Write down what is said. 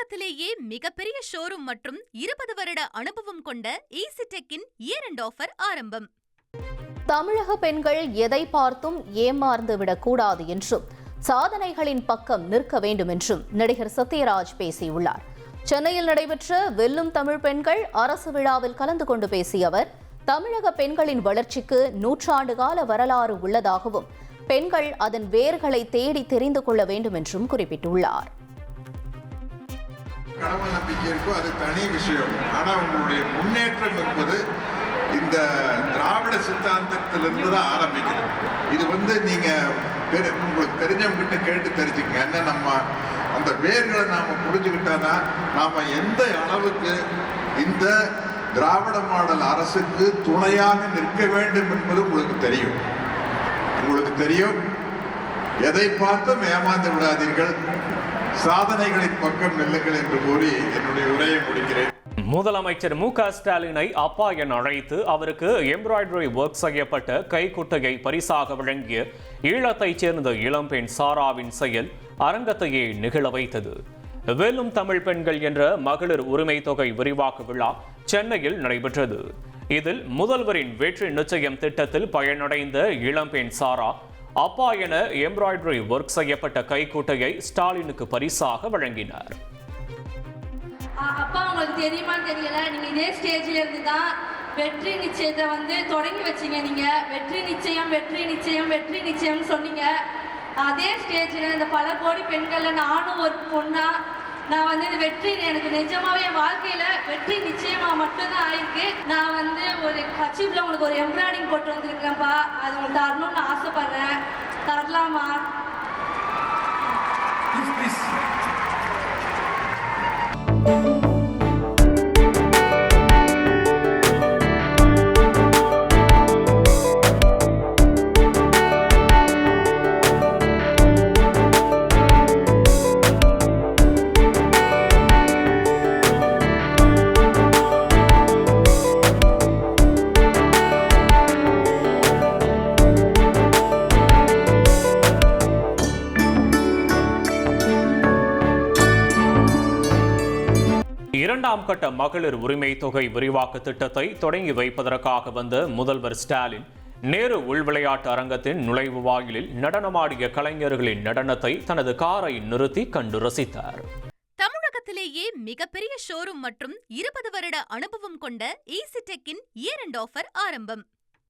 தமிழகத்திலேயே மிகப்பெரிய ஷோரூம் மற்றும் 20 வருட அனுபவம் கொண்ட ஈசிடெக்கின் இயர் எண்ட் ஆஃபர் ஆரம்பம். தமிழக பெண்கள் எதை பார்த்தும் ஏமாந்து விடக்கூடாது என்றும் சாதனைகளின் பக்கம் நிற்க வேண்டும் என்றும் நடிகர் சத்யராஜ் பேசியுள்ளார். சென்னையில் நடைபெற்ற வெல்லும் தமிழ் பெண்கள் அரசு விழாவில் கலந்து கொண்டு பேசிய அவர், தமிழக பெண்களின் வளர்ச்சிக்கு 100 ஆண்டு கால வரலாறு உள்ளதாகவும் பெண்கள் அதன் வேர்களை தேடி தெரிந்து கொள்ள வேண்டும் என்றும் குறிப்பிட்டுள்ளார். கடவுள் நம்பிக்கை இருக்கோ அது தனி விஷயம். ஆனால் உங்களுடைய முன்னேற்றம் என்பது இந்த திராவிட சித்தாந்தத்திலிருந்து தான் ஆரம்பிக்கிறது. இது நீங்க உங்களுக்கு தெரிஞ்சவங்கிட்ட கேட்டு தெரிஞ்சுங்க. என்ன நம்ம அந்த வேர்களை நாம புரிஞ்சுக்கிட்டாதான் நாம எந்த அளவுக்கு இந்த திராவிட மாடல் அரசுக்கு துணையாக நிற்க வேண்டும் என்பது உங்களுக்கு தெரியும். எதை பார்த்தும் ஏமாந்து விடாதீர்கள், சாதனைகளின் பக்கம் நெல்லுங்கள் என்று கூறி என்னுடைய உரையை முடிக்கிறேன். முதலமைச்சர் மு.க.ஸ்டாலினை அப்பா என அழைத்து அவருக்கு எம்ப்ராய்டரி ஒர்க் செய்யப்பட்ட கைக்குட்டையை பரிசாக வழங்கிய ஈழத்தைச் சேர்ந்த இளம்பெண் சாராவின் செயல் அரங்கத்தையே நிகழ வைத்தது. வெல்லும் தமிழ் பெண்கள் என்ற மகளிர் உரிமை தொகை விரிவாக்க விழா சென்னையில் நடைபெற்றது. இதில் முதல்வரின் வெற்றி நிச்சயம் திட்டத்தில் பயனடைந்த இளம்பெண் சாரா அப்பா என எம்ப்ராய்டரி ஒர்க் செய்யப்பட்ட கைக்குட்டையை ஸ்டாலினுக்கு பரிசாக வழங்கினார். அப்பா, உங்களுக்கு தெரியுமான்னு தெரியல, நீங்க இதே ஸ்டேஜ்ல இருந்து தான் வெற்றி நிச்சயத்தை தொடங்கி வச்சீங்க. நீங்க வெற்றி நிச்சயம் வெற்றி நிச்சயம் வெற்றி நிச்சயம் சொன்னீங்க. அதே ஸ்டேஜ்ல இந்த பல கோடி பெண்கள்ல நானும் ஒரு பொண்ணா நான் இந்த வெற்றி எனக்கு நிஜமாவே என் வாழ்க்கையில வெற்றி நிச்சயமா மட்டும்தான் ஆயிருக்கு. நான் ஒரு கட்சியில் உங்களுக்கு ஒரு எம்ப்ராய்டிங் போட்டு வந்திருக்கேன்ப்பா, அது உங்களுக்கு தரணும்னு ஆசைப்படுறேன். தரலாமா? இரண்டாம் கட்ட மகளிர் உரிமை தொகை விரிவாக்க திட்டத்தை தொடங்கி வைப்பதற்காக வந்த முதல்வர் ஸ்டாலின் நேரு உள்விளையாட்டு அரங்கத்தின் நுழைவு வாயிலில் நடனமாடிய கலைஞர்களின் நடனத்தை தனது காரை நிறுத்தி கண்டு ரசித்தார். தமிழகத்திலேயே மிகப்பெரிய ஷோரூம் மற்றும் 20 வருட அனுபவம் கொண்ட ஈசிடெக்கின் இயர் எண்ட் ஆஃபர் ஆரம்பம்.